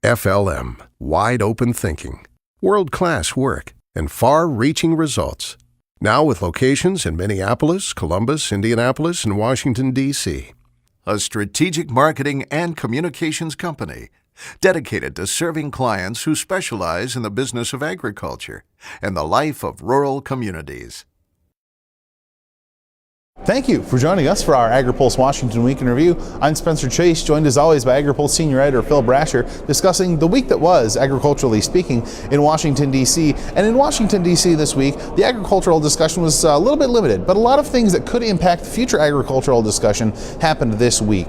FLM, wide open thinking, world-class work, and far-reaching results. Now with locations in Minneapolis, Columbus, Indianapolis, and Washington, D.C. A strategic marketing and communications company dedicated to serving clients who specialize in the business of agriculture and the life of rural communities. Thank you for joining us for our Agri-Pulse Washington Week in Review. I'm Spencer Chase, joined as always by Agri-Pulse Senior Editor Phil Brasher, discussing the week that was, agriculturally speaking, in Washington, D.C. And in Washington, D.C. this week, the agricultural discussion was a little bit limited, but a lot of things that could impact future agricultural discussion happened this week.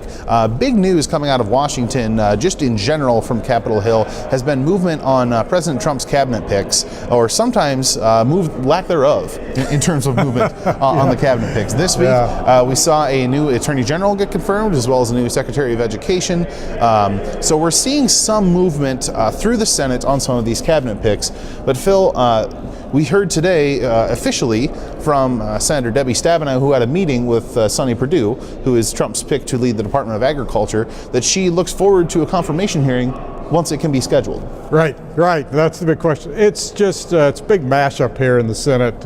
Big news coming out of Washington, just in general from Capitol Hill, has been movement on President Trump's cabinet picks, or sometimes lack thereof in terms of movement on the cabinet picks. This week, we saw a new Attorney General get confirmed, as well as a new Secretary of Education. So we're seeing some movement through the Senate on some of these cabinet picks. But Phil, we heard today officially from Senator Debbie Stabenow, who had a meeting with Sonny Perdue, who is Trump's pick to lead the Department of Agriculture, that she looks forward to a confirmation hearing once it can be scheduled. Right. That's the big question. It's just it's a big mashup here in the Senate.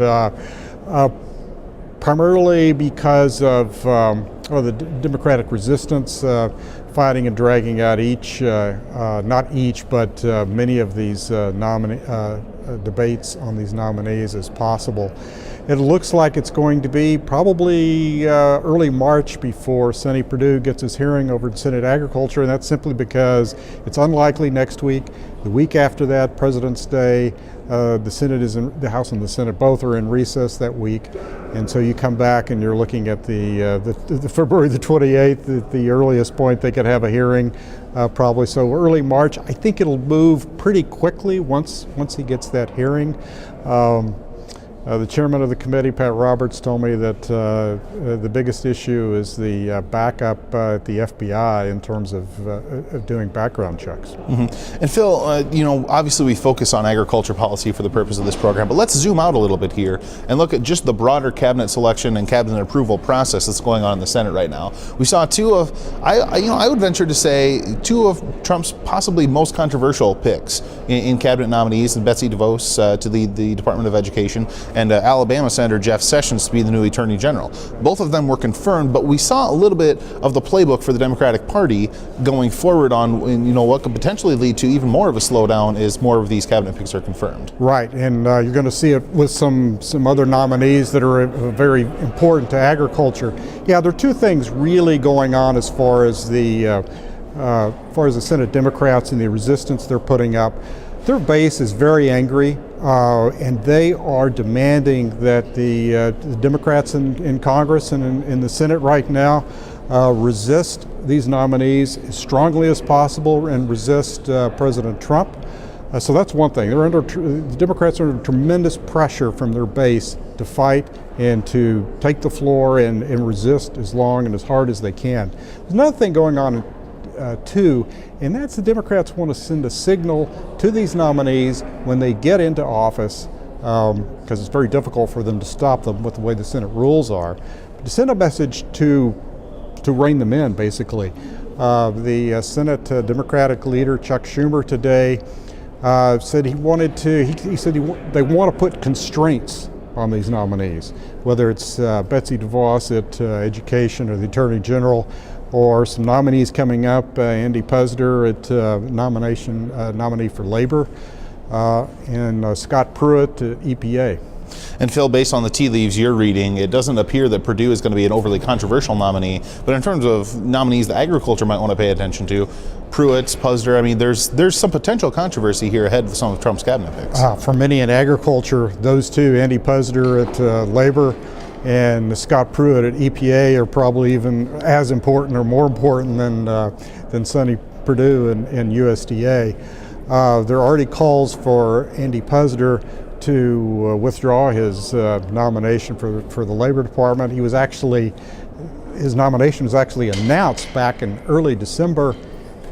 Primarily because of the Democratic resistance, fighting and dragging out not each, but many of these debates on these nominees as possible. It looks like it's going to be probably early March before Sonny Perdue gets his hearing over in Senate Agriculture, and that's simply because it's unlikely next week. The week after that, President's Day, the House and the Senate both are in recess that week, and so you come back and you're looking at the February the 28th, the earliest point they could have a hearing, probably. So early March. I think it'll move pretty quickly once he gets that hearing. The chairman of the committee, Pat Roberts, told me that the biggest issue is the backup at the FBI in terms of doing background checks. Mm-hmm. And Phil, obviously we focus on agriculture policy for the purpose of this program, but let's zoom out a little bit here and look at just the broader cabinet selection and cabinet approval process that's going on in the Senate right now. We saw I would venture to say, two of Trump's possibly most controversial picks in cabinet nominees, Betsy DeVos to lead the Department of Education, and Alabama Senator Jeff Sessions to be the new Attorney General. Both of them were confirmed, but we saw a little bit of the playbook for the Democratic Party going forward on, what could potentially lead to even more of a slowdown is more of these cabinet picks are confirmed. Right, and you're going to see it with some other nominees that are very important to agriculture. Yeah, there are two things really going on as far as the Senate Democrats and the resistance they're putting up. Their base is very angry, and they are demanding that the Democrats in Congress and in the Senate right now resist these nominees as strongly as possible and resist President Trump. So that's one thing. The Democrats are under tremendous pressure from their base to fight and to take the floor and resist as long and as hard as they can. There's another thing going on too, and that's the Democrats want to send a signal to these nominees when they get into office, because it's very difficult for them to stop them with the way the Senate rules are, to send a message to rein them in, basically. The Senate Democratic leader, Chuck Schumer, today said they want to put constraints on these nominees, whether it's Betsy DeVos at Education or the Attorney General, or some nominees coming up, Andy Puzder at nominee for Labor, and Scott Pruitt at EPA. And Phil, based on the tea leaves you're reading, it doesn't appear that Perdue is going to be an overly controversial nominee, but in terms of nominees that agriculture might want to pay attention to, Pruitt, Puzder, there's some potential controversy here ahead of some of Trump's cabinet picks. For many in agriculture, those two, Andy Puzder at Labor and Scott Pruitt at EPA, are probably even as important or more important than Sonny Perdue and USDA. There are already calls for Andy Puzder to withdraw his nomination for the Labor Department. His nomination was actually announced back in early December.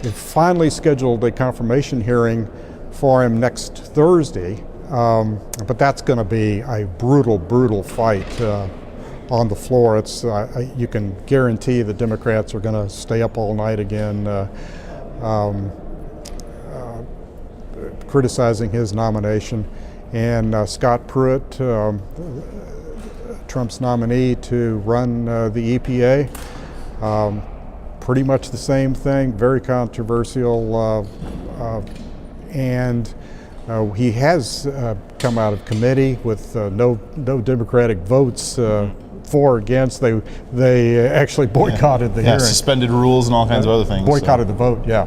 They finally scheduled a confirmation hearing for him next Thursday. But that's going to be a brutal fight on the floor. You can guarantee the Democrats are going to stay up all night again criticizing his nomination, and Scott Pruitt, Trump's nominee to run the EPA. Pretty much the same thing, very controversial, and he has come out of committee with no Democratic votes for or against. They actually boycotted the hearing. Suspended rules and all kinds of other things. Boycotted the vote, yeah.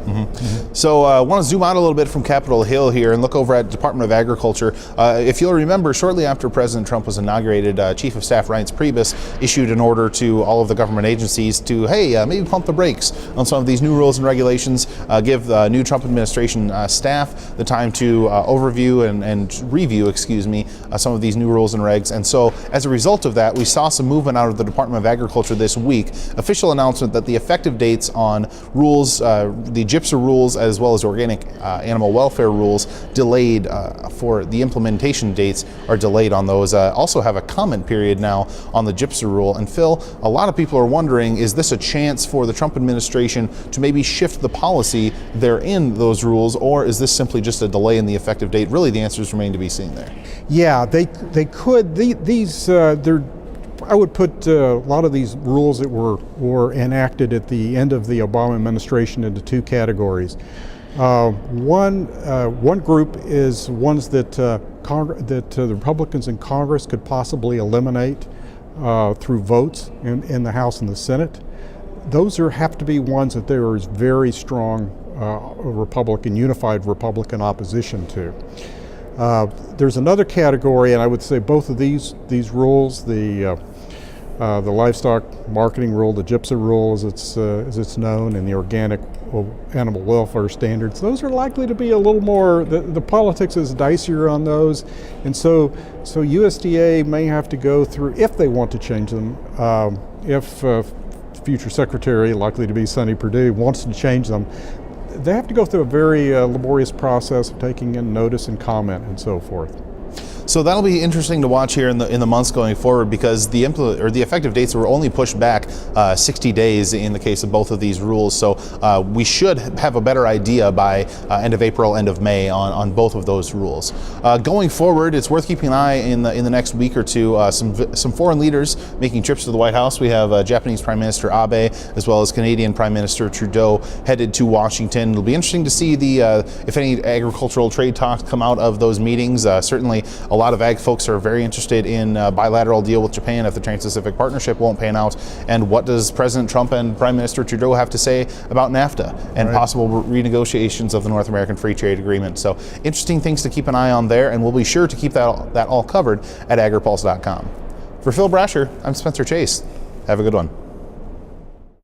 So I want to zoom out a little bit from Capitol Hill here and look over at Department of Agriculture. If you'll remember, shortly after President Trump was inaugurated, Chief of Staff Reince Priebus issued an order to all of the government agencies to, hey, maybe pump the brakes on some of these new rules and regulations, give the new Trump administration staff the time to overview and review, some of these new rules and regs. And so as a result of that, we saw some movement out of the Department of Agriculture this week. Official announcement that the effective dates on rules, the GIPSA rules as well as organic animal welfare rules, delayed for the implementation dates are delayed on those. Also have a comment period now on the GIPSA rule. And Phil, a lot of people are wondering, is this a chance for the Trump administration to maybe shift the policy there in those rules, or is this simply just a delay in the effective date? Really, the answers remain to be seen there. Yeah, they could. I would put a lot of these rules that were enacted at the end of the Obama administration into two categories. One group is ones that the Republicans in Congress could possibly eliminate through votes in the House and the Senate. Those have to be ones that there is very strong unified Republican opposition to. There's another category, and I would say both of these rules, the livestock marketing rule, the GIPSA rule as it's known, and the organic animal welfare standards, those are likely to be a little more, the politics is dicier on those, and so USDA may have to go through, if they want to change them, if future secretary, likely to be Sonny Perdue, wants to change them, they have to go through a very laborious process of taking in notice and comment and so forth. So that'll be interesting to watch here in the months going forward, because the effective dates were only pushed back 60 days in the case of both of these rules. So we should have a better idea by end of April, end of May on both of those rules. Going forward, it's worth keeping an eye in the next week or two. Some foreign leaders making trips to the White House. We have Japanese Prime Minister Abe as well as Canadian Prime Minister Trudeau headed to Washington. It'll be interesting to see if any agricultural trade talks come out of those meetings. Certainly a lot of ag folks are very interested in a bilateral deal with Japan if the Trans-Pacific Partnership won't pan out. And what does President Trump and Prime Minister Trudeau have to say about NAFTA and possible renegotiations of the North American Free Trade Agreement? So interesting things to keep an eye on there, and we'll be sure to keep that all covered at Agri-Pulse.com. For Phil Brasher, I'm Spencer Chase. Have a good one.